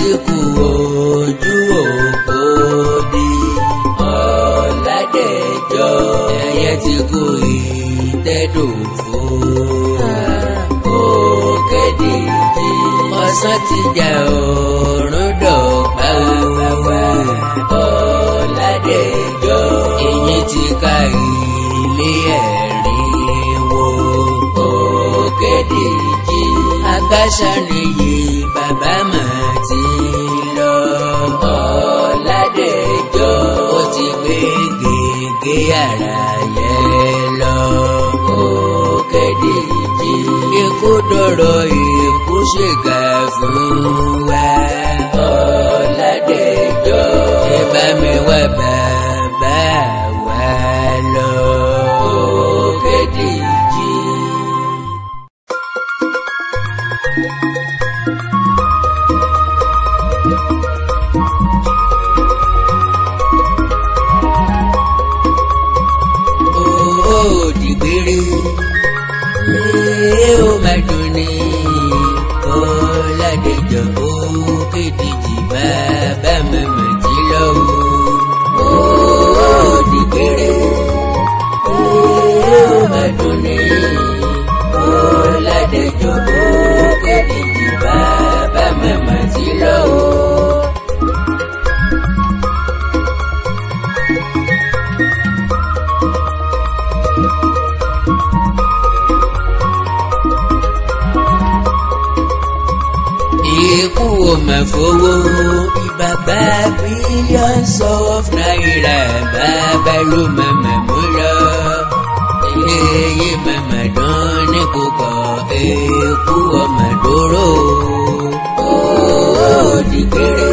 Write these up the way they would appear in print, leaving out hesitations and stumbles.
ti kú ojú òpó di Ọládẹjọ́ ẹyẹ ti kú ìtẹ́dòfó Òkédìjí ọ̀sán ti jà ọ̀run dọ̀pá wáwá Ọládẹjọ́ èyí ti ka ilé ẹ̀rín wo Òkédìjí agbáṣà nìyí bàbá mà ti lọ Ọládẹjọ́ ó ti gbé gègé ara yẹn lọ Òkédìjí ikú dọ̀rọ̀ ikú ṣèkà fún wa Ọládẹjọ́ ẹ bá mi wá bàbá wa lọ Òkédìjí. Dìgbére ó máa dùn ní Ọládẹjọ́ Òkédìjí bàbá màmá ti lọ dìgbére ó máa dùn ní Ọládẹjọ́ Òkédìjí bàbá màmá ti lọ. Ikú ò mà fowó bàbá billions of naira bàbá ló màmá mú lọ. Èyí màmá dán ní kókó ikú ọmọ dóró. Dìgbére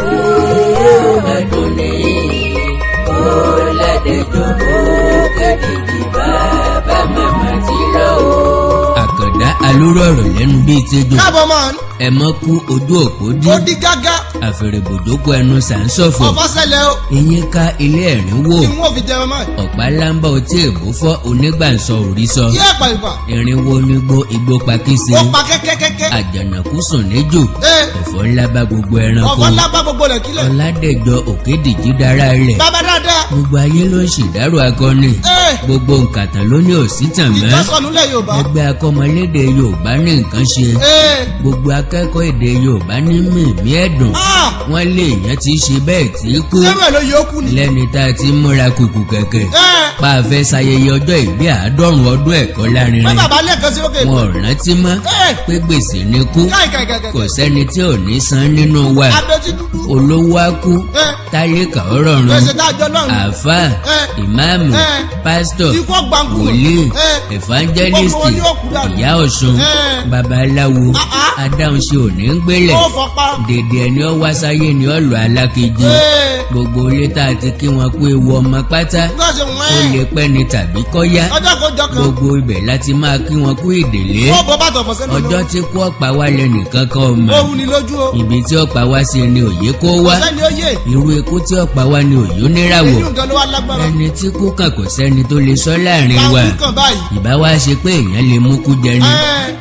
ó mà dùn ní Ọládẹjọ́ Òkédìjí bàbá màmá ti lọ. Àkàndá alóró ọ̀rọ̀ lẹ́nu bíi tẹ́jọ́. Káàbọ̀ mọ́. Ẹ mọ́ kú ojú òpó dí. Ó di gágá. Àfẹ̀rẹ̀bòdókò ẹnu sàǹsọ̀fọ̀. Ọ̀fọ̀ ṣẹlẹ̀ o. Eyín ká ilé ẹ̀rín wò. Kí wọ́n fi jẹun mọ́. Ọ̀pá lámbá otí èbó fọ́ onígbàǹsọ òrí sọ. Yé ẹ̀pà ìpà. Irinwó onígbó igbó pakíse. Ó pa kẹ́kẹ́kẹ́kẹ́. Àjànàkú sùn níjò. Ọ̀fọ̀ ńlá bá gbogbo ẹranko. Ọ̀fọ̀ ńlá bá gbogbo rẹ̀ kílẹ̀. Ọládẹjọ́ Òkédìjí dára rẹ̀. Bàbá dáadáa. Gbogbo ayé ló ń ṣèdárò akọni. Gbogbo nkàtàn ló ní òsì tàn mọ́. Ìtọ́sọ̀nulẹ̀ Yorùbá. Ẹgbẹ́ akọ́mọlédè Yorùbá ní nǹkan ṣe. Gbogbo akẹ́kọ̀ọ́ èdè Yorùbá ní mìmí ẹ̀dùn. Wọ́n lé èèyàn tí í ṣe bẹ́ẹ̀ tí í kú. Sẹ́wọ̀n ló yóò kú ni. Lẹ́ni tá a ti múra kùkù kẹ̀kẹ́. Pa àfẹ́ ṣayẹyẹ ọjọ́ ìbí 50 ọdún ẹ̀kọ́ lárinrin. Wọ́n bàbá lẹ́ẹ̀kan sí lókè. Wọn ò rántí mọ́ pé gbèsè ni kú. Kò sẹ́ni tí ò ní san nínú wa. Abẹ́tí dúdú. Olówó á kú. Tálíkà ó rọrùn. Gbèsè tá a jọ lọ́rùn. Àáfàá, ìmáàmù, pásítọ̀, Ikú ọgbàǹkù. wòlíì, ẹ̀fánjẹ́lìstì, ìyá Ọ̀ṣun, babaláwo, adáhunṣe òní ń gbélẹ̀. Ó fọpá. Dèdè ẹni ó wá sáyé ni ó lọ alákejì. Gbogbo ilé tá a ti kí wọn kú ewu ọmọ pátá. Gbọ́sẹ̀ Ó wọ́n. lè pẹ́ ni tàbí kọ́yá. Ọjọ́ kọjọ́ kan. Gbogbo ibẹ̀ láti máa kí wọn kú ìdèlé. Ó bọ́ bàtọ̀ fọ̀ sẹ́nu. Ọjọ́ tí kú ọ̀pá wá lẹ́nìkan kan ọmọ. Ó wú ni lójú o. Ibi tí ọ̀pá wá sí ni òye kó wá. Sẹ́ni ó yé. Irú ikú tí ọ̀pá wá ni òye oníràwọ̀. Èyí nǹkan ló wá lágbára. Ẹni tí kú kàn kò sẹ́ni tó lè sọ láàrin wa. Táwọn kàn báyìí. Ìbá wá ṣe pé èèyàn lè mú kú jẹ ni.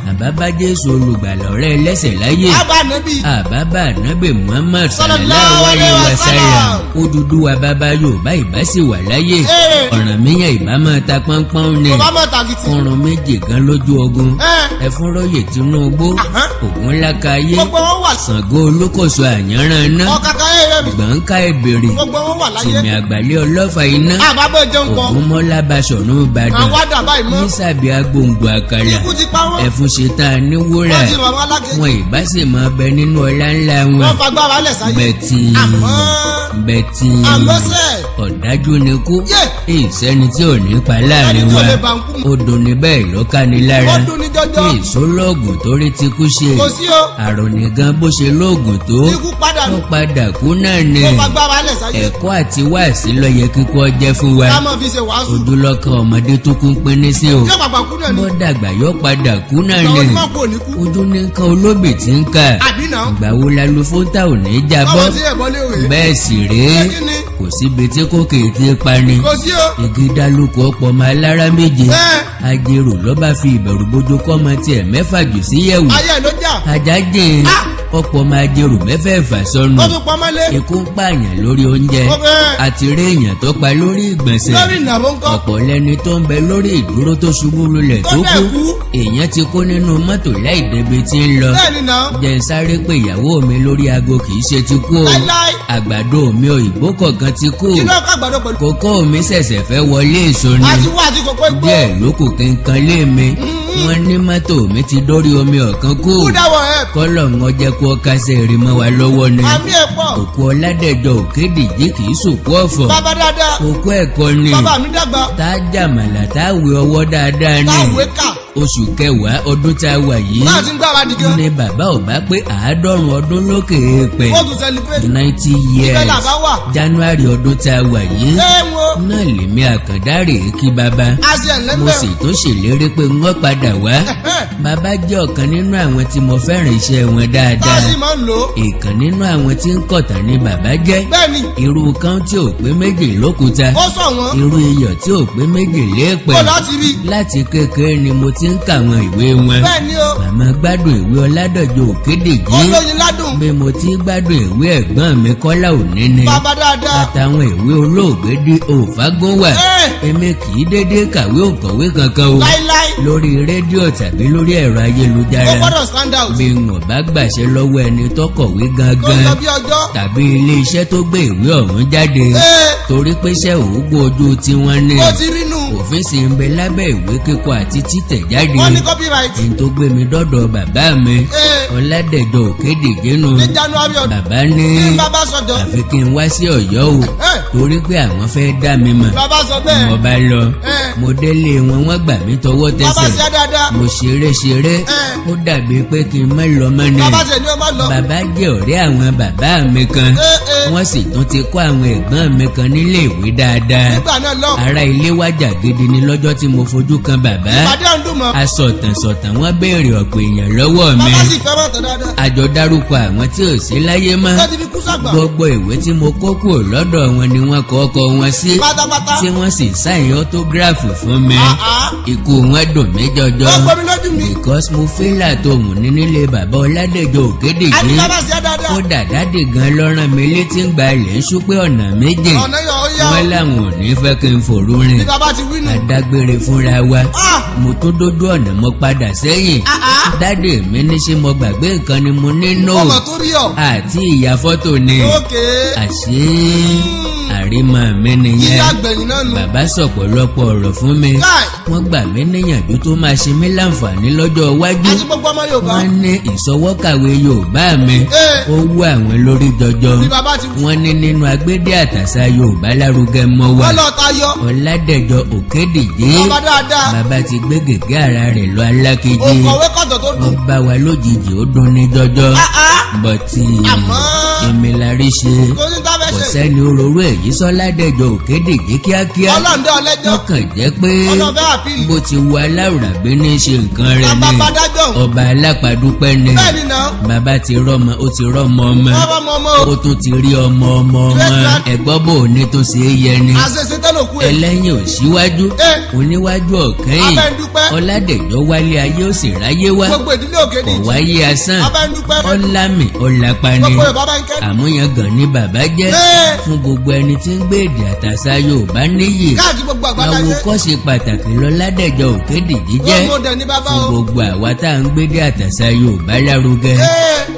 Àbá bá Jésù olùgbàlà ọ̀rẹ́ ẹlẹ́ṣẹ̀ láyé. Àbá nàbí. Àbá bá ànábì Muhammad sallallahu alaihi wasallam. Odùduwà bàbá Yorùbá ìbá sì wà láyé. Ọ̀rànmíyàn ìbá máa ta pọ́npọ́n ni. Bàbá mọ̀ tàgìtì. Kọ̀run méje gan lójú ogun. Ẹ̀fúnróyè Tinubu. Ògúnlákayé. Gbogbo wọn wà. Ṣàngó Olúkòso Àyànràn iná. Ọ̀kàkà ẹ̀rẹ́ mi. Gbọ̀ǹkà ìbèrè. Gbogbo wọn wà láyé. Tìmì àgbàlẹ̀ ọlọ́fà iná. Àbábọ̀ jẹun kan. Ògúnmọ́lá Baṣọ̀run Ìbàdàn. Àwọn àdàbà ìmọ̀. Nísàbí agbóǹgbò àkàlà. Ikú ti pa wọ́n. Ẹ̀fún ṣetán ní wúrà. Wọ́n ti rọ̀ wọ́n alákejì. Wọn ìbá sì máa bẹ nínú ọlá ńlá wọn. Wọ́n fagbára lẹ̀ sáyé. Bẹ̀tì. Bẹ̀tì. Àmọ́sẹ̀. Ọ̀dájú ni kú. Yé. Ìsẹ́ni tí ò ní pa láàrin Ẹni tí ò wa. lè bá ń kú mọ́. Ó dùn ní bẹ́ẹ̀ ló ká ni lára. Ó dùn ní jọjọ. Èso lóògùn torí ti kú ṣe. Kò sí o. Àrùn nìkan bó ṣe lóògùn tó. Ikú padà nù. Ó padà kú náà ni. Wọ́n fagbára lẹ̀ sáyé. Ẹ̀kọ́ àti wáàsí ló yẹ kíkú ọjẹ́ fún wa. Ká mọ̀ fi ṣe wàásù. Ojúlọ́kàn ọmọdé tó kún pínín sí o. Yóò bàbá kú náà ni. Bó dàgbà yóò padà kú náà Ìgbà wo ni. ni wọ́n kú òní kú? Ojú ní nǹkan olóbì tí ń kà. Àbí náà. Ìgbà wo la lu fóńtà ò ní jábọ́. Ọmọ tí ẹ̀bọ́ lé òwe. Bẹ́ẹ̀ sì rèé. Kí ni? Kò síbi tí kò kì í ti pani. Kò sí o. Igi dálóko ọ̀pọ̀ ọmọ alára méje. Ajérò ló bá fi ìbẹ̀rù bójú kọ́ ọmọ tiẹ̀ mẹ́fà jù sí yẹ̀wò. Ayé ló jà. Ajá jìn. ọ̀pọ̀ máa jẹrù mẹ́fẹ̀ẹ̀fà sọnù. ó tún pọ́nmọ́lé. ikú ń pààyàn lórí oúnjẹ. àti rí èèyàn tó pa lórí ìgbọ̀nsẹ̀. lórí ìnáwó ńkọ́. ọ̀pọ̀ lẹni tó ń bẹ lórí ìdúró tó ṣubú lulẹ̀ tó kú. èèyàn ti kú nínú mọ́tò láì débi tí ń lọ. bẹ́ẹ̀ni náà. jẹ́ ń sáré pé ìyàwó mi lórí aago kì í ṣe ti kú o. àgbàdo mi òyìnbó kọ̀ọ̀kan ti kú. kí ló kọ́ àgbàdo pẹ̀lú. kókó mi ṣẹ̀ṣẹ̀ fẹ́ wọlé èso ni. àti wá àti kókó igbó. díẹ̀ lókù kí n kan lé mi. wọ́n ní mọ́tò mi ti dórí omi ọ̀kan kú. kú dáwọ̀ ẹ̀. kọ́lọ̀ ń jẹ́ kó kásẹ̀ rí mọ́ wa lọ́wọ́ ni. àmì ẹ̀ pọ̀. òkú Ọládẹ̀jọ Òkédìjí kì í sòkú ọ̀fọ̀. bàbá dáadáa. òkú ẹ̀kọ́ ni. bàbá mi dàgbà. tá a jàmàlà tá a wé ọwọ́ dáadáa ni. táwé kà. oṣù kẹwàá ọdún tá a wà yìí. náà ti ń gbáradì gan. ní bàbá ò bá pé 90 ọdún lókè èèpẹ̀. ó tún celebrate. 90 years. ìfẹ́ làbá wà. January ọdún tá a wà yìí. ẹ wo. náà lèmi Àkàndá rèé kí bàbá. a ṣe ẹ̀lẹ́gbẹ̀ẹ́. mo sì tún ṣèlérí pé wọ́n padà wá. bàbá jẹ́ ọ̀kan nínú àwọn tí mo fẹ́ràn iṣẹ́ wọn dáadáa. táàsì máa ń lò ó. ìkan nínú àwọn tí ń kọ̀tàn ni bàbá jẹ́. bẹ́ẹ̀ni. irú kan tí ò pé méjì lókúta. ó sọ wọn. irú iyọ̀ tí ò pé méjì léèpẹ̀. kó láti rí. láti kékeré ni mo ti ń kà àwọn ìwé wọn. bẹ́ẹ̀ni o. màmá gbádùn ìwé Ọládẹ̀jọ Òkédìjí. olóyin ládùn. bí mo ti gbádùn ìwé ẹ̀gbọ́n mi Kọ́lá Òníní. bàbá dáadáa. àtàwọn ìwé olóògbé dé Òfágúnwà. èmi kì í dédé kàwé òǹkọ̀wé kankan o. láíláí. lórí rédíò tàbí lórí ẹ̀rọ ayélujára. ó gbọ́dọ̀ stand out. bí wọn bá gbàṣẹ lọ́wọ́ ẹni tó kọ̀wé tó ń gangan. lọ bí ọjọ́. tàbí ilé iṣẹ́ tó gbé ìwé ọ̀hún jáde. torí pé iṣẹ́ òògùn ojú tiwọn ní. ó ti rí nù. òfin sì ń bẹ lábẹ́ ìwé kíkọ àti títẹ̀ jáde. wọ́n ní copyright. n tó gbé mi dọ́dọ̀ bàbá mi. Ọládẹ̀jọ Òkédìjí nù. ní January ọdún. bàbá ní ní bàbá sọjọ. àfi kí n wá sí Ọ̀yọ́ o. torí pé àwọn fẹ́ dá mi mọ̀. bàbá sọ bẹ́ẹ̀. mo bá lọ. mo délé wọn wọ́n gbà mí tọwọ́ bàbá tẹsẹ̀. ṣe dáadáa. mo ṣeré. ó dàbí pé kí n má lọ mọ́ ni. bàbá ṣe ni ó má lọ. bàbá jẹ́ ọ̀rẹ́ àwọn bàbá mi kan. wọ́n sì tún ti kọ́ àwọn ẹ̀gbọ́n mi kan nílé ìwé dáadáa. nígbà náà lọ. ará ilé wájà gidi ni lọ́jọ́ tí mo fojú kan bàbá. ìpàdé ọ̀dùn mọ́. asọ̀tànsọ̀tàn wọ́n béèrè ọ̀pọ̀ èèyàn lọ́wọ́ mi. bàbá sì fẹ́ mọ́tò dáadáa. àjọ dárúkọ àwọn tí ò sí láyé mọ́. ó ti fi kú sàgbà. gbogbo ìwé tí mo kó kúrò lọ́dọ̀ wọn ni wọ́n kọ ọkọ wọn sí. pátápátá. tí wọ́n sì sáyìn ọtógráfù fún mi. ikú wọn dùn mí jọjọ. ó gbọ́ mi lójú mi. because mo fílà tó mú ní nílé bàbá Ọládẹ̀jọ Òkédìjí. àti bàbá ṣe dáadáa. ó dàdádì gan lọ́rán mi létí ń gba ilẹ̀ ń ṣú pé ọ̀nà méjì. ọ̀nà yọ ó yá. wọ́n láwọn ò ní fẹ́ kí n fòrú rìn. bí bàbá ti wí nù. adágbére fúnra wa. mo tó dójú ọ̀nà mo padà sẹ́yìn. dádì mi ní ṣé mo gbàgbé nǹkan ni mo ní no. ọmọ tó rí ọ. àti ìyá fọ́tò ni. ókè. àṣé àrímọ mi nìyẹn. yíyá gbẹ̀yìn náà nù. bàbá sọ̀pọ̀lọpọ̀ ọ̀rọ̀ fún mi. káì. wọ́n gbà mí níyànjú tó máa ṣe mí láǹfààní lọ́jọ́ iwájú. àti gbogbo ọmọ Yorùbá. wọ́n ní ìsọwọ́kàwé Yorùbá mi. ó wú àwọn lórí jọjọ. bí bàbá ti wí. wọ́n ní nínú agbédé àtàṣà Yorùbá lárugẹ mọ́ wa. wọ́n lọ tayọ. Ọládẹ̀jọ Òkédìjí. bàbá dáadáa. bàbá ti gbé gègé ara rẹ̀ lọ Alákejì. òǹkọ̀wé kọ̀tọ̀ tó dùn. wọ́n bá wa lójijì ó dún ní jọjọ. bọ̀tì àmọ́. ìmìlárí ṣe. kò ní tá fẹ́ kò ṣe. sẹ́ni oróró èyí Ọládẹ̀jọ Òkédìjí kíákíá. ọlọ́ọ̀dẹ ọlẹ́jọ́. wọ́n kàn jẹ́ pé ọlọ́ọ̀fẹ́ àpìlì. bó ti wo aláwùrábí ní í ṣe nǹkan rẹ̀ bàbá ni. dájọ́. ọba alápàdúpẹ́ ni. bẹ́ẹ̀ ni náà. bàbá ti rọ́mọ ó ti rọ́mọ ọmọ. wọ́n bá mọ ọmọ o. ó tún ti rí ọmọ ọmọ ẹ̀gbọ́n bò ní tó ṣe é yẹ ni. àṣẹṣe tẹ́lẹ̀ kú ẹ̀. ẹlẹ́yìn ò síwájú. oníwájú ọ̀kẹ́yìn. abẹ́ndúpẹ́. Ọládẹ̀jọ wálé ayé ó sì ráyé wá. gbogbo ìdílé Òkédìjí. kò wáyé asán. abẹ́ndúpẹ́. ọlámì ọlápani. gbogbo Yorùbá bá ń kẹ́. àmúyangàn ni bàbá jẹ́. fún gbogbo ẹni tí ń gbé èdè àtàṣà Yorùbá níyì. káàkiri gbogbo àgbáláyé. àwòkọ́ṣe pàtàkì lọ́ládẹ̀jọ Òkédìjí jẹ́. gbogbo dẹ̀ ní bàbá fún o. gbogbo àwa tá à ń gbé èdè àtàṣà Yorùbá lárugẹ.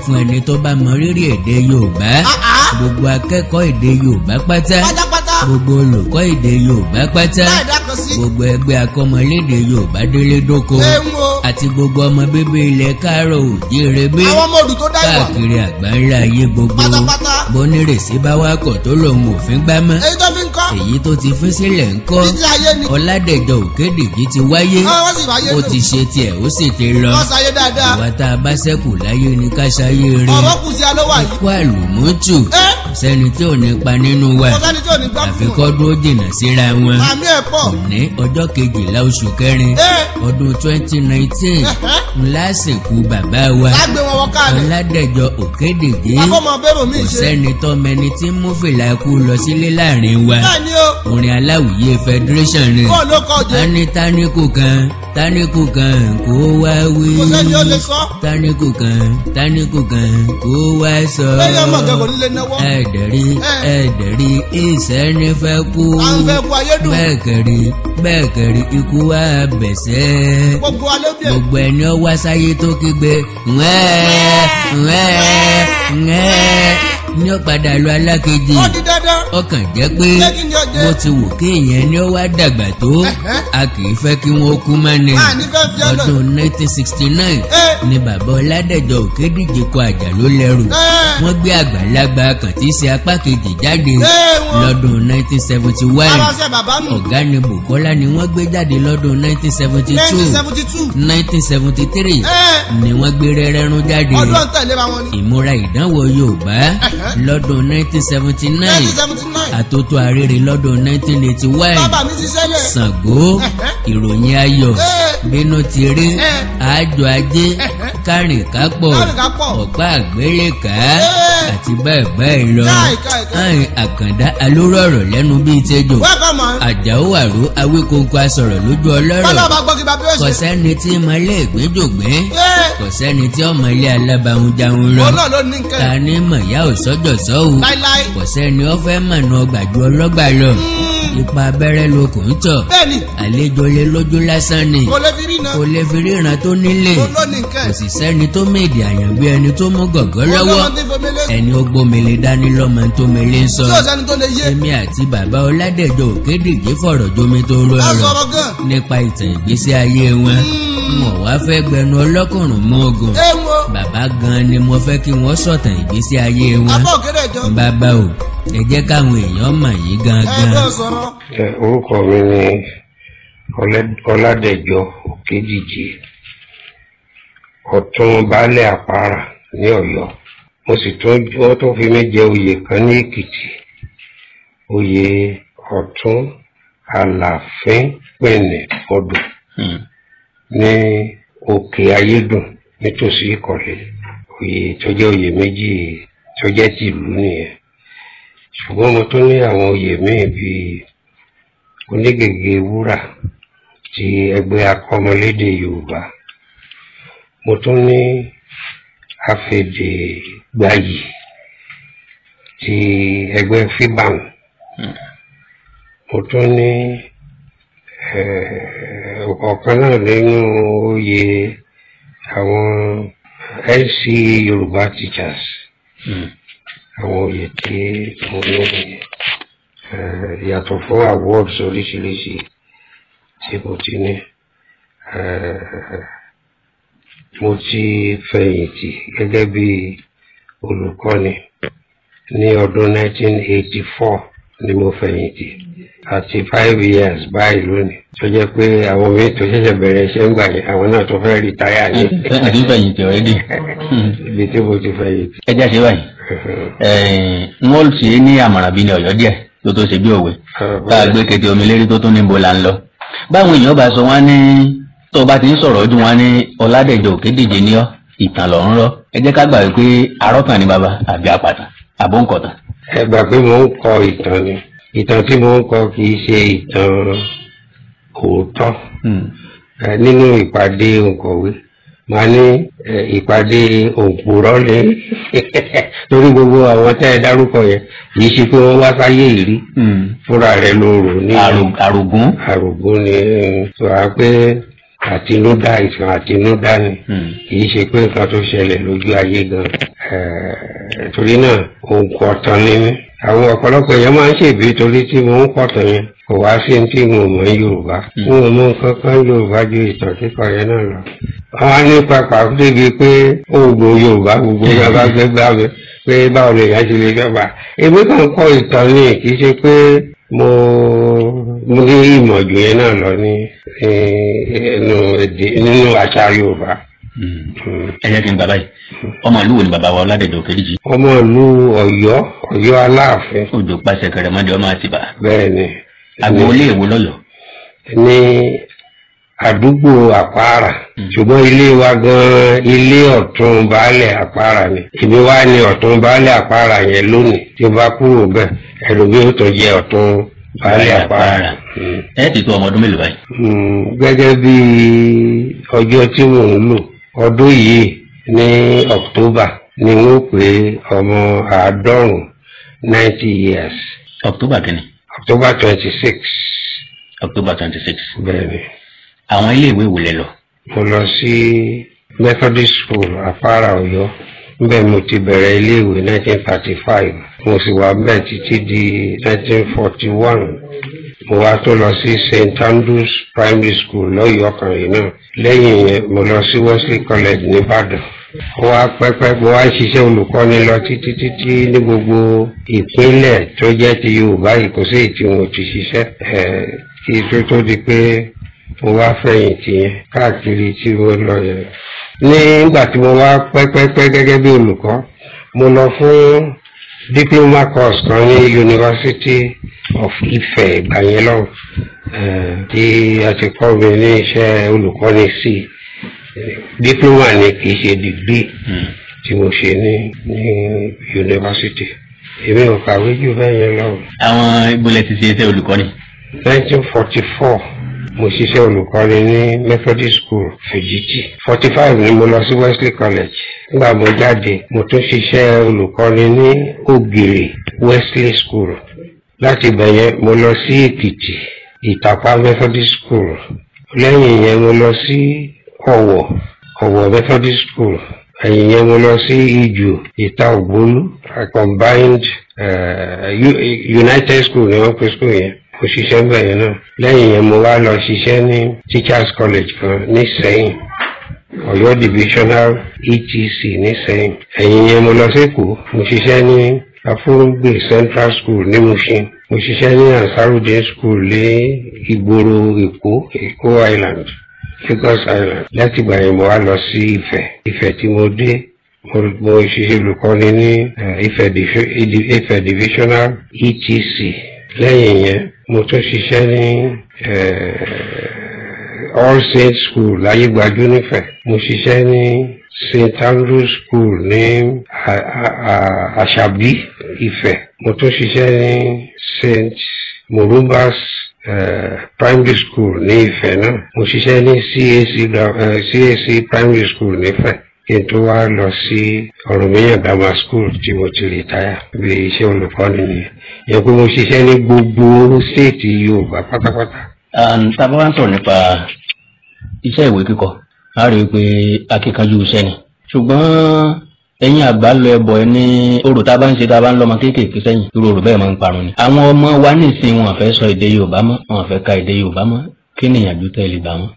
fún ẹni tó bá mọ rírì èdè Yorùbá. gbogbo akẹ́kọ̀ọ́ èdè Yorùbá pátá. pátápátá. gbogbo olùkọ́ èdè Yorùbá pátá. láì dákan sí. gbogbo ẹgbẹ́ akọ́mọlédè Yorùbá délé dóko. àti gbogbo ọmọ bíbí ilẹ̀ Káàárọ̀ Oòjíire bí. àwọn ọmọ òdù tó dá ìwà. káàkiri àgbáńlá ayé gbogbo. pátápátá. bónírèsí bá wá kọ̀ tó lòun ò fi gbá mọ́. èyí tó fi ń kọ́. èyí tó ti fi sílẹ̀ ń kọ́. títí ayé ni. Ọládẹ̀jọ Òkédìjí ti wáyé. wọ́n sì wáyé ó lò. ti ṣe tiẹ̀ ó sì ti lọ. wọ́n ṣayé dáadáa. ìwà tá a bá ṣẹ́kù láyé ni ká ṣayé rẹ̀. ọ̀rọ̀ kù sí alówà yìí. kó àlùmọ́tù. sẹ́ni tí ò ní pa nínú wa. kò sẹ́ni tí ò ní gbá fún àfikọ́ dúró jìnnà síra wọn. àmì ẹ̀ pọ̀. òní ọjọ́ 12 oṣù kẹrin ọdún 2019 lásìkò bàbá wa. lágbè wọn wọ káàdì. Ọládẹ̀jọ Òkédìjí. akọ́mọ bẹ́rù mi kò ṣe. sẹ́ni tọ́mẹni tí ń mú fìlà ikú lọ sílé láàrin wa. bẹ́ẹ̀ ni o. orin Aláwìyé Federation ni. kó ló kọ jẹ. anítánìkù kan táníkù kan kó wá wí. kò sẹ́ni ó lè sọ. táníkù kan kó wá sọ. lẹ́yìn ọmọ ọ̀gá kò ní lè náwó. ẹ̀ẹ́dẹ̀rí ìsẹ́ni fẹ́ kú. à ń fẹ́ kú ayédùn. bẹ́ẹ̀ kẹ̀rí ikú wá bẹ̀sẹ̀. gbogbo alẹ́ bí ẹ̀. gbogbo ẹni ó wá sáyé tó kígbe ní ó padà lọ alákejì. ó di dandan. ọkàn jẹ́ pé lẹ́kìn ní ọjẹ́. bó ti wù kéèyàn ni ó wá dàgbà tó a kì í fẹ́ kí wọ́n kú mọ́ ni. a ní fẹ́ fi ọ̀nà. ọdún 1969 ni bàbá Ọládẹ̀jọ Òkédìje kọ Àjàló lẹ́rù. wọ́n gbé àgbàlagbà kan tí í ṣe apá kejì jáde lọ́dún 1971. aláṣẹ bàbá mi. ọ̀gá ni Bùkọ́lá ni wọ́n gbé jáde lọ́dún 1972. 1973 ni wọ́n gbé Rẹ́rẹ́rún jáde. ọdún tẹ̀lé ra wọn ni. ìmúra ìdánwò Yorùbá lọ́dún 1979. àtótó arére lọ́dún 1981. bàbá mi ti ṣẹlẹ̀. Ṣàngó ìròyìn ayọ̀ bínú ti rí àjọ ajé kárìn kápọ̀ ọ̀pá àgbélẹ̀ká àti bẹ́ẹ̀ bẹ́ẹ̀ lọ. Àkàndá alóró ọ̀rọ̀ lẹ́nu bíi tẹ́jọ́. Àjàó Àró Awíkóńkó asọ̀rọ̀ lójú ọlọ́rọ̀. kò sẹ́ni tí mọ̀lẹ́ ìgbẹ́jọ̀gbẹ́ kò sẹ́ni tí ọmọ ilé alábàáhùn jáhùn lọ. ta ni mọ̀yá òsọ́jọ́ sọ́wọ́ kò sẹ́ni ó fẹ́ mọ̀nà ọgbàjú ọlọ́gbà lọ. ipa abẹ́rẹ́ ló kò ń tọ̀. àlejò lé lójú lásán ni kò lè fi ríran tó nílé. kò sì sẹ́ni tó méjì àyàn bí ẹni tó mú gọ̀gọ́ lọ́wọ́. ẹni ó gbómele dání lọ́mọ tó mele ń sọ. èmi àti bàbá Ọládẹ̀jọ Òkédìje fọ̀rọ̀ jómi tó rọrọ̀ nípa ìtàn ìgbésí ayé wọn. wọn wá fẹ́ gbẹnu ọlọ́kùnrin mọ́ ogun. bàbá gan ni mo fẹ́ kí wọ́n sọ̀tàn ìgbésí ayé wọn. bàbá o ẹ jẹ́ káwọn èèyàn mọ̀ yín gangan. orúkọ mi ni Ọládẹ̀jọ Òkédìje, ọ̀tún baálẹ̀ àpárá ní Ọ̀yọ́. mo sì tún fi mí jẹ oyè kan ní Èkìtì, oyè ọ̀tún Àlàfín Pẹ̀nẹ̀ Ọdún ní Òkè Ayédùn nítòsí Ìkọ̀lé. oyè tó jẹ́ oyè méjì tó jẹ́ tìlú nìyẹn. ṣùgbọ́n mo tún ní àwọn oyè míì bíi onígègé wúrà ti ẹgbẹ́ akọ́mọlédè Yorùbá. mo tún ní afèdègbàyì ti ẹgbẹ́ FIBAN. mo tún ní ọ̀kan náà nínú oyè àwọn NC Yorùbá Teachers. àwọn oyè tí mo ní yàtọ̀ fún awards oríṣiríṣi tí mo ti ní. mo ti fẹ̀yìntì gẹ́gẹ́ bí olùkọ́ni ní ọdún 1984 ni mo fẹ̀yìntì, àti 5 years báyìí lónìí, tó jẹ́ pé àwọn míì tó ṣẹ̀ṣẹ̀ bẹ̀rẹ̀ iṣẹ́ ń gbà yẹn àwọn náà tó fẹ́ rìtáyà ní. àti fẹ̀yìntì ọ̀rẹ́dì. ibi tí mo ti fẹ̀yìntì. ẹ jẹ́ ṣe báyìí wọ́n ṣe é ní àmọ̀ràn bíi ní Ọ̀yọ́ díẹ̀ tó tó ṣe bí òwe tá a gbé kété omi lérí tó tún ní bo là ń lọ. báwọn èèyàn bá sọ wọn ní tó o bá ti ń sọ̀rọ̀ ọdún wọn ní Ọládẹ̀jọ Òkédìje ní ọ́ ìtàn lọ́ ń rọ́. ẹ jẹ́ ká gbà wípé arọ́tàn ni bàbá àbí apàtàn àbóǹkọ̀tàn. ẹ gbà pé mo ń kọ ìtàn ni. ìtàn tí mo ń kọ kì í ṣe ìtàn òótọ́. nínú ìpàdé òǹkọ̀wé màá ní ìpàdé òǹpùrọ́ ni torí gbogbo àwọn tẹ́ ẹ dárúkọ yẹn kì í ṣe pé wọ́n wá sáyé ìrí fúnra rẹ̀ ló rò ní àrògún ni tó a pé àtinúdá ìtàn àtinúdá ni kì í ṣe pé nǹkan tó ṣẹlẹ̀ lójú ayé gan. torí náà òǹkọ̀tàn ni mí. àwọn ọ̀pọ̀lọpọ̀ èèyàn máa ń ṣèbí torí tí mo ń kọ̀tàn yẹn kò wá sí tí mo mọ̀ ní Yorùbá. mo mọ̀ nǹkan kan Yorùbá ju ìtàn kíkọ yẹn náà lọ. àwọn á ní pàpà débi pé oògùn Yorùbá gbogbo yẹn bá gbé gbá mi pé báwo lè yá ṣe lè jọba. èmi kàn kọ ìtàn ni kì í ṣe pé mo ní ìmọ̀ jù yẹn náà lọ ní nínú àṣà Yorùbá. ẹ jẹ́ kí n bàbá yìí ọmọ ìlú wo ni bàbá wa Ọládẹ̀jọ Òkédìje? ọmọ ìlú Ọ̀yọ́ Aláàfin. òjò pàṣẹ kẹrẹmọdé ọmọ Àtìbà. bẹ́ẹ̀ni. agboolé èwo lọ́yọ̀ọ́? ní àdúgbò Àpárá. ṣùgbọ́n ilé wa gan ilé ọ̀tún baálẹ̀ Àpárá ni. èmi wá ní ọ̀tún baálẹ̀ Àpárá yẹn lónìí tí ó bá kúrò bẹ́ẹ̀ ẹlòmíì ó tún jẹ ọ̀tún baálé àpárá. ẹ ti tó ọmọ ọdún mélòó báyìí. Gẹ́gẹ́ bí ọjọ́ tí mò ń lò ọdún yìí ní October ni wọ́n pé ọmọ 90 years. October kìíní. October 26. October 26. Bẹ́ẹ̀ni. Àwọn ilé ìwé wo lẹ lọ? Mo lọ sí Methodist School Afárá Ọ̀yọ́. Níbẹ̀ mo ti bẹ̀rẹ̀ ilé ìwé 1935. Mo sì wà bẹ́ẹ̀ títí di 1941. Mo wá tó lọ sí St. Andrews Primary School lọ́yọ̀ọ́ kan yìí náà. Lẹ́yìn yẹn mo lọ sí Wesley College nìbàdàn. Mo wá pẹ́pẹ́ mo wá ṣiṣẹ́ olùkọ́ni lọ títí ní gbogbo ìpínlẹ̀ tó jẹ́ ti Yorùbá yìí kò sí èyí tí mo ti ṣiṣẹ́. Kí tó di pé mo wá fẹ̀yìntì yẹn káàkiri tí mo lọ yẹn. Nígbà tí mo wá pẹ́pẹ́pẹ́ gẹ́gẹ́ bí olùkọ́ mo lọ fún diploma course kan ní University of Ife ìgbà yẹn lọ́hùn tí a ti kọ́ mi ní iṣẹ́ olùkọ́ni sí diploma ni kì í ṣe degree tí mo ṣe ní university èmi ò kàwé jù bẹ́ẹ̀ yẹn lọ́hùn. Àwọn ìbúlẹ̀ ti ṣe iṣẹ́ olùkọ́ni. 1944 mo ṣiṣẹ́ olùkọ́ni ní Methodist School Fèjìtì. 45 ni mo lọ sí Wesley College. Nígbà mo jáde mo tún ṣiṣẹ́ olùkọ́ni ní Ògèrè Wesley School. Láti bẹ̀yẹn mo lọ sí Èkìtì Ìtàpá Methodist School. Lẹ́yìn yẹn mo lọ sí Ọ̀wọ̀ Methodist School. Ẹ̀yìn yẹn mo lọ sí Ìjù Ìta Ògbólú combined United School ni wọ́n pe school yẹn. Mo ṣiṣẹ́ ń bẹ̀yẹn náà. Lẹ́yìn yẹn mo wá lọ ṣiṣẹ́ ní Teachers College kan ní Ìṣẹ̀yìn Ọ̀yọ́ Divisional ETC ní Ìṣẹ̀yìn. Ẹ̀yìn yẹn mo lọ sí Èkó mo ṣiṣẹ́ ní Afúrúgbè Central School ní Mushin. Mo ṣiṣẹ́ ní Ansarudin School ní ìgboro Èkó Island Lagos Island. Láti ìgbà yẹn mo wá lọ sí Ifẹ̀ tí mo dé mo ṣiṣẹ́ olùkọ́ni ní Ifẹ̀ Divisional ETC. Lẹ́yìn yẹn mo tún ṣiṣẹ́ ní All Saints School láyégbájú nífẹ̀. Mo ṣiṣẹ́ ní St. Andrews School ní Àṣàbí Ifẹ̀. Mo tún ṣiṣẹ́ ní St. Morubas Primary School ní Ifẹ̀ náà. Mo ṣiṣẹ́ ní CAC Primary School nífẹ̀. Kí n tó wá lọ sí Ọ̀rànmíyàn Grammar School tí mo ti rìtáyà bí iṣẹ́ olùkọ́ni nìyẹn. Yẹ pé mo ṣiṣẹ́ ní gbogbo stéètì Yorùbá pátápátá. Tàbá wá ń sọ̀rọ̀ nípa iṣẹ́ ìwé kíkọ a rí i pé akíkanjú iṣẹ́ ni ṣùgbọ́n ẹ̀yin àgbà lọ ẹbọ ẹ ní orò tá a bá ń ṣe tá a bá ń lọ́mọ kéékèèké sẹ́yìn irú orò bẹ́ẹ̀ máa ń parun ni. Àwọn ọmọ wa nísìnyí wọn fẹ́ sọ èdè Yorùbá mọ́ wọn fẹ́ ka èdè Yorùbá mọ́ kí ni ìyànjú tẹ́ lè bá wọn.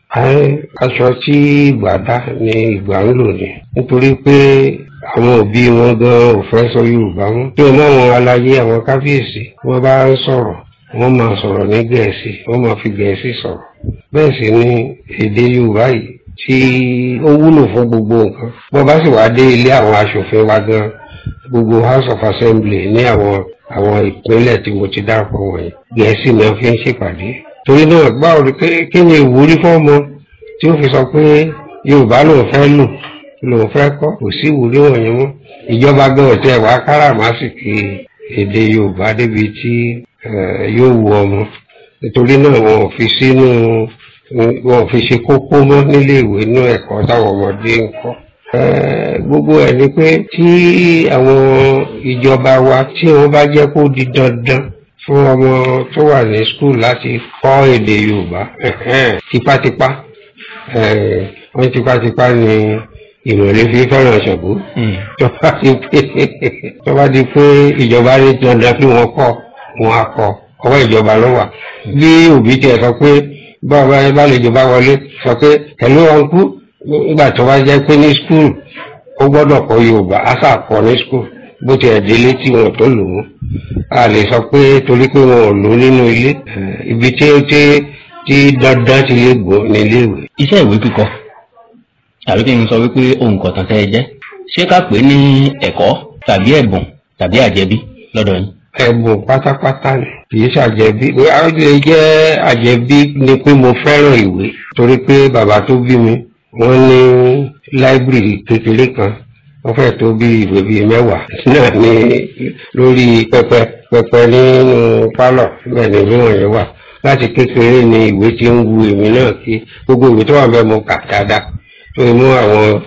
Aṣọ tí ìgbà dá ni ìgbà ń lò ní nítorí pé àwọn òbí wọn gan ò fẹ́ sọ Yorùbá mọ́. Bí ọmọ àwọn aláyé àwọn kábíyèsí wọ́n bá ń sọ̀rọ̀ wọ́n máa sọ̀rọ̀ ní Gẹ̀ẹ́sì wọ́n máa fi Gẹ̀ẹ́sì sọ̀rọ̀. Bẹ́ẹ̀ sì ni èdè Yorùbá yìí tí ó wúlò fún gbogbo nǹkan. Bọ́ bá sì wá dé ilé àwọn aṣòfin wa gan gbogbo House of Assembly ní àwọn ìpínlẹ̀ tí mo ti dárúkọ wọ̀nyí Gẹ̀ẹ́sì ni wọ́n fi ń ṣèpàdé. Torí náà báwo ni kí ni ìwúrí fọ́mọ tí ó fi sọ pé Yorùbá lòun fẹ́ lòun fẹ́ kọ́ kò sí ìwúrí wọ̀nyí mọ́. Ìjọba gan ọ̀tẹ̀ wá káràmásìkì èdè Yorùbá débi tí yóò wu ọmọ. Nítorí náà wọn ò fi ṣe kókó mọ́ nílé ìwé inú ẹ̀kọ́ táwọn ọmọdé ń kọ́. Gbogbo ẹ̀ ni pé tí àwọn ìjọba wa tí wọ́n bá jẹ́ kó di dandan fún ọmọ tó wà ní skul láti kọ́ èdè Yorùbá tipátipá wọ́n tipátipá ni ìrọ̀lẹ́ fi fẹ́ràn Ṣàngó. Tó bá di pé ìjọba ní dandan kí wọ́n kọ́ wọn á kọ́ ọwọ́ ìjọba ló wà. Bí òbí tiẹ̀ sọ pé báwa bá lè jọba wọlé sọ pé hello uncle nígbà tó bá jẹ́ pé ní skul ó gbọ́dọ̀ kọ́ Yorùbá á sà kọ́ ní skul bó tiẹ̀ délé tí wọn tó lò ó. A lè sọ pé torí pé wọn ò lò nínú ilé ibi tí dandan ti lè gbọ́ nílé ìwé. Iṣẹ́ ìwé kíkọ tàbí kí n sọ wípé ohun kọ̀ọ̀tàn tẹ́ ẹ jẹ́ ṣé ká pè é ní ẹ̀kọ́ tàbí ẹ̀bùn tàbí àjẹbí lọ́dọ̀ yín. Ẹ̀bùn pátápátá ni kì í ṣàjẹbí. Ó lè jẹ́ àjẹbí ni pé mo fẹ́ràn ìwé torí pé bàbá tó bí mi wọ́n ní láìbírì kékeré kan wọ́n fẹ́ tó bí ìwé bíi 10 náà ní lórí pẹpẹ nínú pálọ̀ bẹ́ẹ̀ ni ìwé wọ̀nyẹn wà. Láti kékeré ni ìwé tí ń wu èmi náà kí gbogbo ìwé tó wà bẹ́ẹ̀ mo kà dáadáa. Tó mú àwọn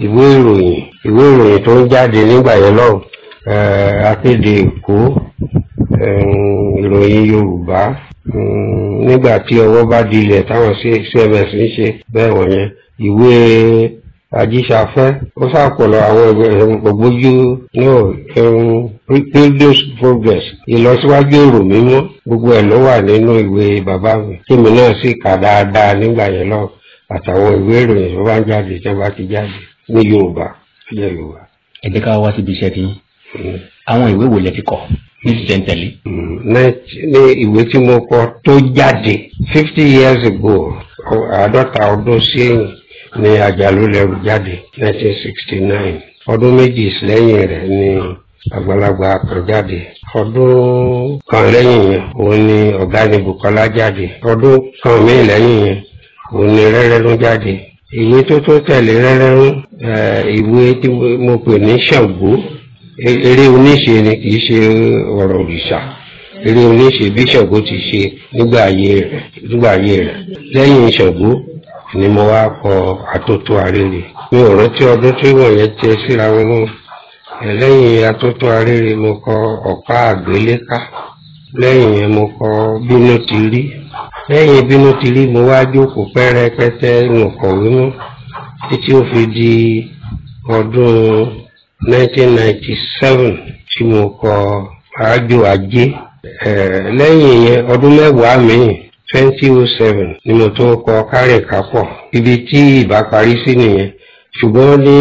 ìwé ìròyìn tó ń jáde nígbà yẹn lọ́wọ́, Akéde Èkó, ìròyìn Yorùbá, nígbà tí ọwọ́ bá dilẹ̀ táwọn CMS ń ṣe bẹ́ẹ̀ wọ̀nyẹn, ìwé Ajíṣafẹ́, ó sàpọ̀lọ̀ àwọn ògbójú náà, Pilgrim's Progress, ìlọsíwájú èrò mímọ́, gbogbo ẹ̀ ló wà nínú ìwé bàbá mi kémi náà sì kà dáadáa nígbà yẹn lọ, àtàwọn ìwé ìròyìn tó bá ń jáde tí wọ́n bá ti jáde ní Yorùbá tó jẹ́ Yorùbá. Ẹ jẹ́ ká wá síbi iṣẹ́ tí àwọn ìwé wo lẹ fi kọ ní tìtẹ̀ntẹ̀lé? Ní ìwé tí mo kọ tó jáde 50 years ago, 50 ọdún sẹ́yìn ni Àjàló lẹ́rù jáde 1969. Ọdún méjì lẹ́yìn rẹ̀ ni Àgbàlagbà kan jáde. Ọdún kan lẹ́yìn yẹn òun ni Ọ̀gáni Bùkọ́lá jáde. Ọdún kan míì lẹ́yìn yẹn òun ni Rẹ́rẹ́rún jáde. Ìwé tó tẹ̀lé Rẹ́rẹ́rún, ìwé tí mo pè ní Ṣàngó, eré oníṣe ni, kìí ṣe ọ̀rọ̀ òrìṣà. Eré oníṣe bí Ṣàngó ti ṣe nígbà ayé rẹ̀. Lẹ́yìn Ṣàngó ni mo wá kọ Atótó Arére. Mi ò rántí ọdún tí wọ̀nyẹn tẹ síra wọn mọ́. Lẹ́yìn Atótó Arére mo kọ Ọ̀pá Àgbéléká. Lẹ́yìn yẹn mo kọ Bínú ti rí. Lẹ́yìn Bínú ti rí mo wá jókòó pẹ́rẹ́pẹ́tẹ́ mo kọ̀wé mọ́ títí ó fi di ọdún 1997 tí mo kọ Àjò Ajé. Lẹ́yìn yẹn ọdún 10 míì 2007 ni mo tó kọ Kárìnkápọ̀, ibi tí ìbá parí sí nìyẹn. Ṣùgbọ́n ní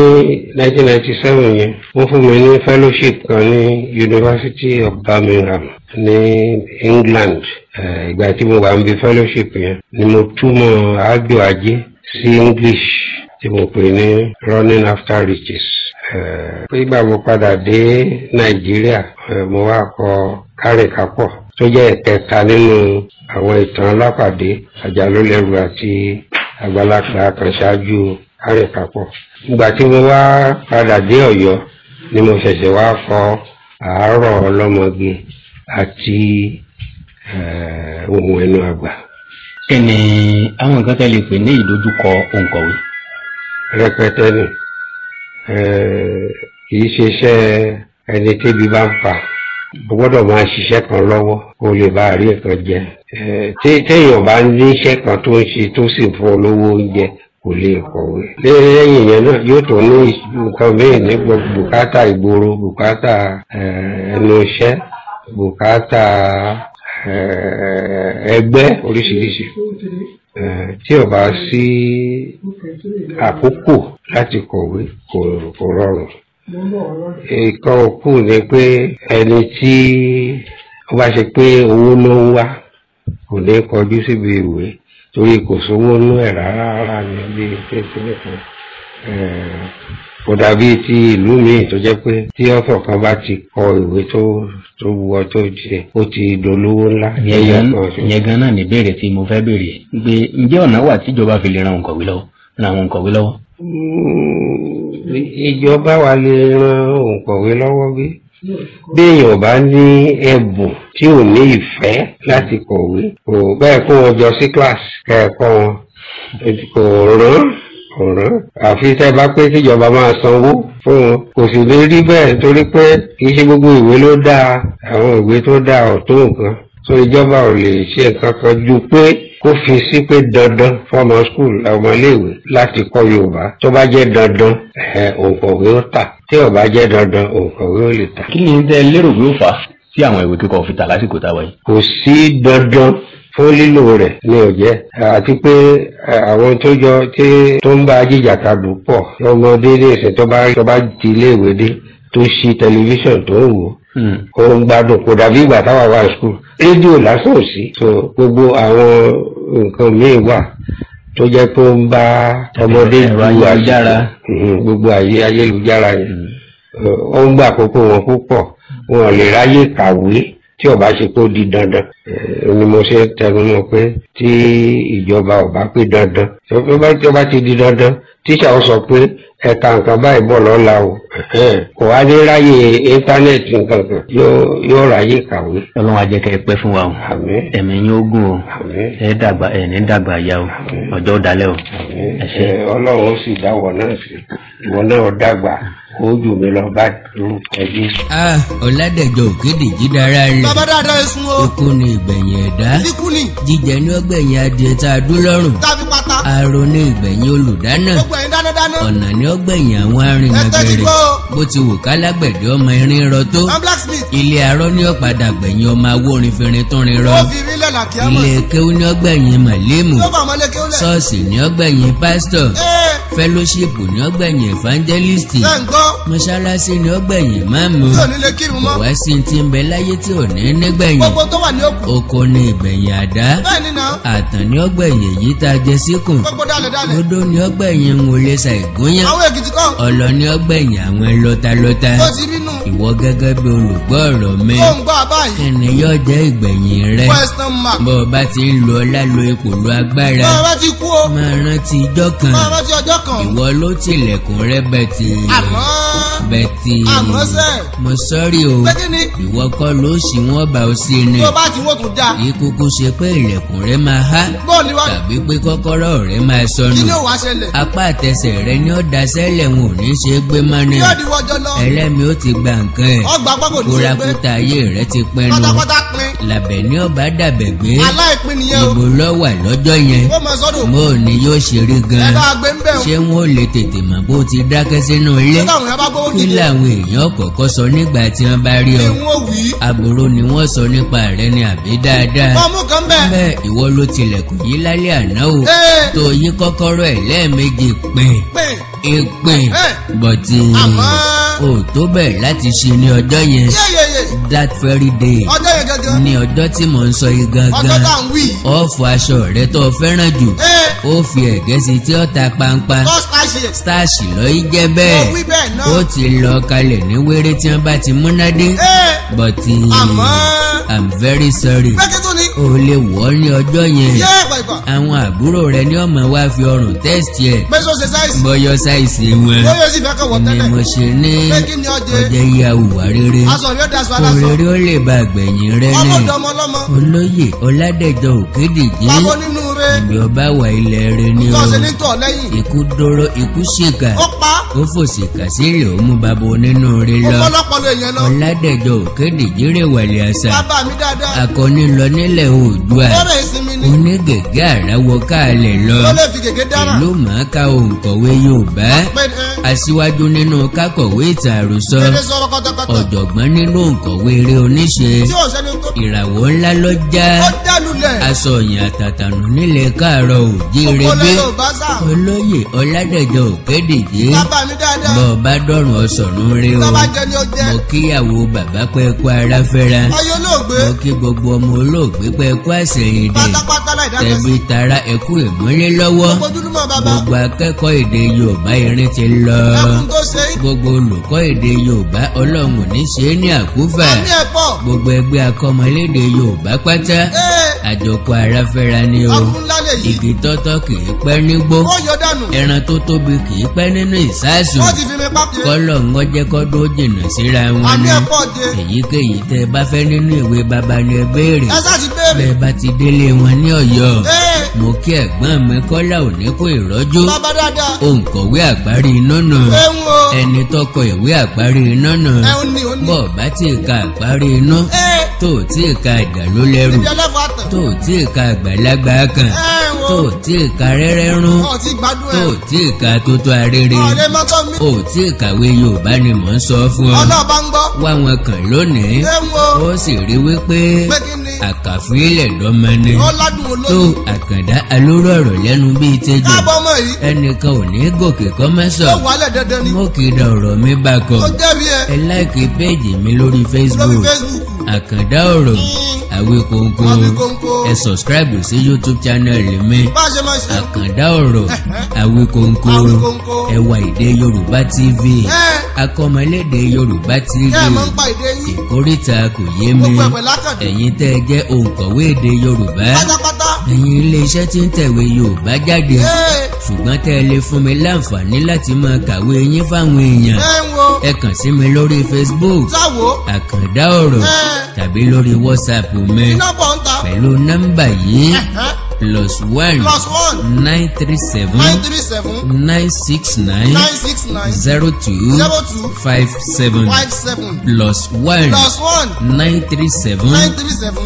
1997 yẹn wọ́n fún mi ní fellowship kan ní University of Birmingham ní England. Ìgbà tí mo wà ń bi fellowship yẹn ni mo túmọ̀ Àjò Ajé sí English tí mo pè ní Running After Riches. Ìgbà mo padà dé Nàìjíríà, mo wá kọ Kárìnkápọ̀ tó jẹ́ ẹ̀kẹta nínú àwọn ìtàn alápàdé Àjàló lẹ́rù àti Àgbàlagbà kan ṣáájú Kárìnkápọ̀. Ìgbà tí mo wá padà dé Ọ̀yọ́ ni mo ṣẹ̀ṣẹ̀ wá kọ Àárọ̀ Ọlọ́mọge àti Ohùn Ẹnu Àgbà. Kí ni àwọn nǹkan tẹ́ lè pè ní ìdojúkọ òǹkọ̀wé? Rẹpẹtẹ ni, kìí ṣe iṣẹ́ ẹni tébi bá ń pa. O gbọ́dọ̀ máa ṣiṣẹ́ kan lọ́wọ́ kó lè bá rí nǹkan jẹ. Téèyàn bá ní iṣẹ́ kan tó ń ṣe tó sì fún olówó oúnjẹ kò lè kọ̀wé. Lẹ́yìn yẹn náà yóò tó ní nǹkan mìíràn ní bùkátà ìgboro, bùkátà ẹnu iṣẹ́, bùkátà ẹgbẹ́ oríṣiríṣi. Tí ó bá sí àkókò láti kọ̀wé kò rọrùn. Ìkan òkú ni pé ẹni tí ó bá ṣe pé owó ló ń wá kò ní kọjú síbi ìwé torí kò sówó nú ẹ̀ rárá ní bí kékeré kan. Kò dàbí ti ìlú míì tó jẹ́ pé tí ọ̀fọ̀ kan bá ti kọ ìwé tó wúwo tó jẹ ó ti dolówó ńlá. Ìyẹn gan náà ní ìbéèrè tí mo fẹ́ béèrè pé ǹjẹ́ ọ̀nà wà tíjọba fi lè ran àwọn òǹkọ̀wé lọ́wọ́? Ìjọba wa lè ran òǹkọ̀wé lọ́wọ́ bí èèyàn bá ní ẹ̀bùn tí ò ní ìfẹ́ láti kọ̀wé, kò bẹ́ẹ̀ kó wọn jọ sí kíláàsì kẹ́ẹ̀kọ́ wọn, kò rán àfi tẹ́ bá pé kíjọba máa sanwó fún wọn. Kò sì lè rí bẹ́ẹ̀ torí pé kì í ṣe gbogbo ìwé ló dáa, àwọn ìwé tó dáa ò tó nǹkan. So ìjọba ò lè ṣe nǹkan kan ju pé kó fi sí pé dandan fọmọ skul ọmọ iléèwé láti kọ́ Yorùbá. Tó bá jẹ́ dandan òǹkọ̀wé ó tà, tí ò bá jẹ́ dandan òǹkọ̀wé ó lè tà. Kí ni tẹ́ lérò pé ó fà á tí àwọn ìwé kíkọ fi tà lásìkò táwa yìí? Kò sí dandan fún lílò rẹ̀ ní ọ̀jẹ́, àti pé àwọn tó ń bá jíjàkadù pọ̀. Ọmọdé ní ìsìn tó bá ti iléèwé dé tó ṣí tẹlifíṣàn tó ń wò ó ń gbádùn, kò dàbí ìgbà táwa wà skul. Rédíò lásán ò sí, so gbogbo àwọn nǹkan míì wà tó jẹ́ pé ó ń bá ọmọdé ju àṣìṣe. Gbogbo ayélujára yẹn ó ń gbà àkókò wọn púpọ̀, wọn lè ráyè kàwé tí ó bá ṣe kó di dandan. Ni mo ṣe tẹnumọ́ pé tí ìjọba ò bá pé dandan, tí ó bá ti di dandan tíṣà ó sọ pé ẹ̀ka nǹkan báyìí bọ̀ lọ́la o, kò wá ní ráyè íńtánẹ́ẹ̀tì nǹkan kan yóò ráyè kàwé. ọlọ́run á jẹ́ kẹ́ ẹ pẹ́ fún wa o. ẹ̀mí yín ó gùn o. ẹ dàgbà ẹ̀ ní dàgbà ya o. ọjọ́ dalẹ̀ o. ọlọ́run ó sì dáwọ̀ náà sí ìwọ náà dàgbà ó jù mí lọ bá lórúkọ jí. Ọládẹ̀jọ Òkédèjì dára rẹ̀. bàbá dáadáa ẹ sún o. ikú ni ìgbẹ̀yìn ẹ̀dá. ikú ni. jíjẹ ní ọgbẹ̀yìn adìẹ tá a dún lọ́rùn. tàbí pátá. aró ní ìgbẹ̀yìn olùdáná. gbogbo ẹ̀yin dánadáná. ọ̀nà ní ọgbẹ̀yìn àwọn arìnrìnàgbèrè. bó ti wù kálágbẹ̀dẹ ọmọ irin rọ tó. ilé arọ́ ní ọ̀padà gbẹ̀yìn ọmọ awórin fìrin tó rin rọ. ilé kéwú ní ọgbẹ̀yìn màlẹ́mù. ṣọ́ọ̀ṣì ní ọgbẹ̀yìn pásítọ̀. fẹ́lóṣìpù ní ọgbẹ̀yìn evangelist. mọ́ṣáláṣí ní ọgbẹ̀yìn máàmù. kò wá sí ti ń bẹ láyé tí ò ní nígbẹ̀yìn. oko ní ìgbẹ̀yìn àdá. àtàn ní ọgbẹ̀yìn èyí tá a jẹ síkùn. odó ní ọgbẹ̀yìn ń wọlé sa ìgúnyán. ọlọ ní ọgbẹ̀yìn àwọn lọ́talọ́ta. ìwọ gẹ́gẹ́ bí olùgbọ́ ọ̀rọ̀ mi. ẹni yóò jẹ́ ìgbẹ̀yìn rẹ. bó o bá ti ń lo ọlá lo ipò lo agbára. máa rántí ijọ́ kan. ìwọ ló tilẹ̀kùn rẹ bẹ̀tì. mo sọ́rí o. ìwọ kọ́ ló ṣì wọ́n bá o sí ni. ìkúkú ṣe pé ilẹ̀kùn rẹ máa há. tàbí pé kọ́kọ́rọ́ rẹ máa sọnù. apá àtẹsẹ̀ rẹ ni ó daṣẹ́lẹ̀ wọn ò ní ṣe gbé mọ́ni. ẹlẹ́mi ó ti gba nǹkan ẹ̀. kórakúta ayé rẹ ti pinnu. làbẹ̀ ní ọba dàbẹ̀ gbé. ìbò lọ́wà lọ́jọ́ yẹn. mo ní yóò ṣe rí gan. ṣé wọn ò lè tètè mọ̀ bó ti dákẹ́ sínú ilé. kí làwọn èèyàn kọ̀ọ̀kan sọ nígbà tí wọ́n bá rí ọ. aburú ni wọ́n sọ nípa rẹ ni àbí dáadáa. bẹ́ẹ̀ ìwọ ló tilẹ̀kùn yí lálẹ́ àná o. tó yí kọ́kọ́rọ́ ẹ̀ lẹ́ẹ̀mejì ìpín bọ̀tì o tó bẹ̀ láti ṣe ní ọjọ́ yẹn. that very day ní ọjọ́ tí mò ń sọ yìí gangan. ó fọ aṣọ rẹ tó fẹ́ràn jù. ó fi ẹ̀gẹ́ sí tí ó ta pampa. starch lọ í jẹ́ bẹ́ẹ̀. ó ti lọ kalẹ̀ ní wéré tí wọ́n bá ti múná dé. bọ̀tì I'm very sorry. o lè wọ̀ ọ́ ní ọjọ́ yẹn. àwọn àbúrò rẹ ní ọmọ wa fi ọrùn tẹ́sítì ẹ̀. bọ́yọ̀ sáìsì wọn. ni mo ṣe ní ọjọ́ ìyá òwà rere. òrèrè ó lè ba àgbẹ̀yìn rẹ ní. olóyè Ọládẹ̀jọ Òkédèjì. ìbí ọba wà ilẹ̀ rẹ ní o. ikú dóró ikú ṣìkà. ó fòṣìkà sílẹ̀ ó mú bàbá onínú rẹ lọ. Ọládẹ̀jọ Òkédèjì rè wàlẹ̀ àṣà. akọni lọ nílẹ̀ Oòduà. onígègé àràwọ̀ káàlẹ̀ lọ. ìlú màáka òǹkọ̀wé Yorùbá. aṣíwájú nínú kákọ̀wé ìtàn àròsọ. ọ̀jọ̀gbọ́n nínú òǹkọ̀wé eré oníṣe. ìràwọ̀ ńlá ló já. aṣọ òyìn àtàtànù nílẹ̀ Káàárọ̀ Oòjíire gbé. olóyè Ọládẹ̀jọ Òkédèjì. bọ́ bá dọ̀rùn ọ̀sọ̀rùn rẹ o. mo kíyàwó bàbá pẹ́ kú ara fẹ́ra. mo kí gbogbo ọmọ olóògbé pẹ́ kú àṣẹyìndè. tẹ̀bí tara ẹ̀kú ìmọ́lé lọ́wọ́. gbogbo akẹ́kọ̀ọ́ èdè Yorùbá irin ti lọ. gbogbo olùkọ́ èdè Yorùbá Ọlọ́run ní ṣe é ní àkúfà. gbogbo ẹgbẹ́ akọ́mọlédè Yorùbá pátá. àjọkọ̀ ara fẹ́ra ni o. igi tọ́tọ́ kìí pẹ́ nígbó. ẹran tó tóbi kìí pẹ́ nínú ìsásùn. kọ́lọ̀ ń gọ́jẹ́ kọ́dún ó jìnnà síra wọn ni. èyíkéyìí tẹ́ bá fẹ́ nínú ìwé baba ni ẹ béèrè. bẹ́ẹ̀ bá ti délé wọn ní Ọ̀yọ́. mo kí ẹ̀gbọ́n mi Kọ́lá òní kó ìrọ́jú. òǹkọ̀wé àgbárí iná nà. ẹni tọkọ ìwé àgbárí iná nà. bọ́ bá tí ì ka àgbárí iná. tó tí ì ka ìdàlú lẹ́rù. tó tí ì ka àgbàlagbà kan. tó tí ì ka rẹ́rẹ́ rún. tó tí ì ka tótó arére. ó tí ì kàwé Yorùbá ni mò ń sọ fún ọ. wá wọn kàn lónìí. ó sì rí wípé àkàfílẹ̀ lọ́mọ ni. tó àkàndá alóró ọ̀rọ̀ lẹ́nu bíi tẹ́jọ́. ẹnìkan ò ní gòkè kọ́mẹ́sọ̀. mo kì í da ọ̀rọ̀ mi bá kọ. ẹ láìkí péèjì mi lórí Facebook. àkàndá ọ̀rọ̀ Àwíkóńkó. ẹ subscribe sí YouTube channel mi. àkàndá ọ̀rọ̀ Àwíkóńkó. ẹ wá Èdè Yorùbá TV. akọ́mọlédè Yorùbá TV. ìkórìtà kò yé mi. ẹ̀yin tẹ́ ẹ jẹ́ òǹkọ̀wé èdè Yorùbá. ẹ̀yin iléeṣẹ́ tí ń tẹ̀wé Yorùbá jáde. ṣùgbọ́n tẹ́ ẹ lè fún mi láǹfààní láti máa kàwé yín fáwọn èèyàn ẹ kàn sí mi lórí Facebook Àkàndá Ọ̀rọ̀ tàbí lórí WhatsApp mi pẹ̀lú nọ́mbà yìí +1 937 969 02 57 +1 937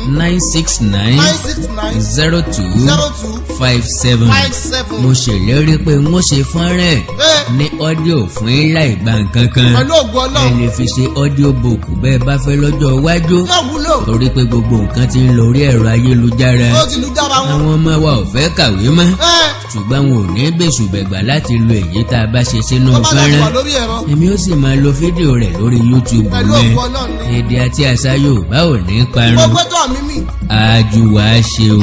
969 02 57. mo ṣèlérí pé n ó ṣe fọ́nrán ní ọ́díò fún yín láì gba nǹkan kan ẹ lè fi ṣe ọ́díò bòkù bẹ́ẹ̀ bá fẹ́ lọ́jọ́ iwájú torí pé gbogbo nǹkan ti ń lórí ẹ̀rọ ayélujára àwọn ọmọ wa ò fẹ́ kàwé mọ́ ṣùgbọ́n wọn ò ní bẹ̀ṣùbẹ̀gbà láti lo èyí tá a bá ṣe sínú fọ́nrán èmi ó sì máa lo fídíò rẹ̀ lórí YouTube mi èdè àti àṣà Yorùbá ò ní parun àjù wàá ṣe o.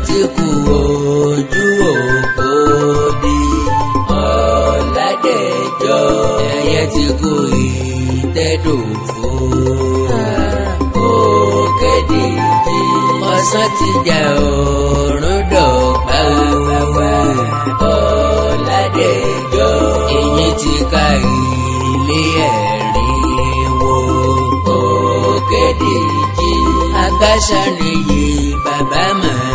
ti kú ojú òpó di Ọ̀làdẹ̀jọ ẹyẹ ti kú ìtẹ́dòfó Ògèdèjì ọ̀sán ti jà ọ̀run dọ̀gba wáwá Ọ̀làdẹ̀jọ èyí ti ka ilé ẹ̀rín wo Ògèdèjì agbáṣà nìyí bàbá mọ̀.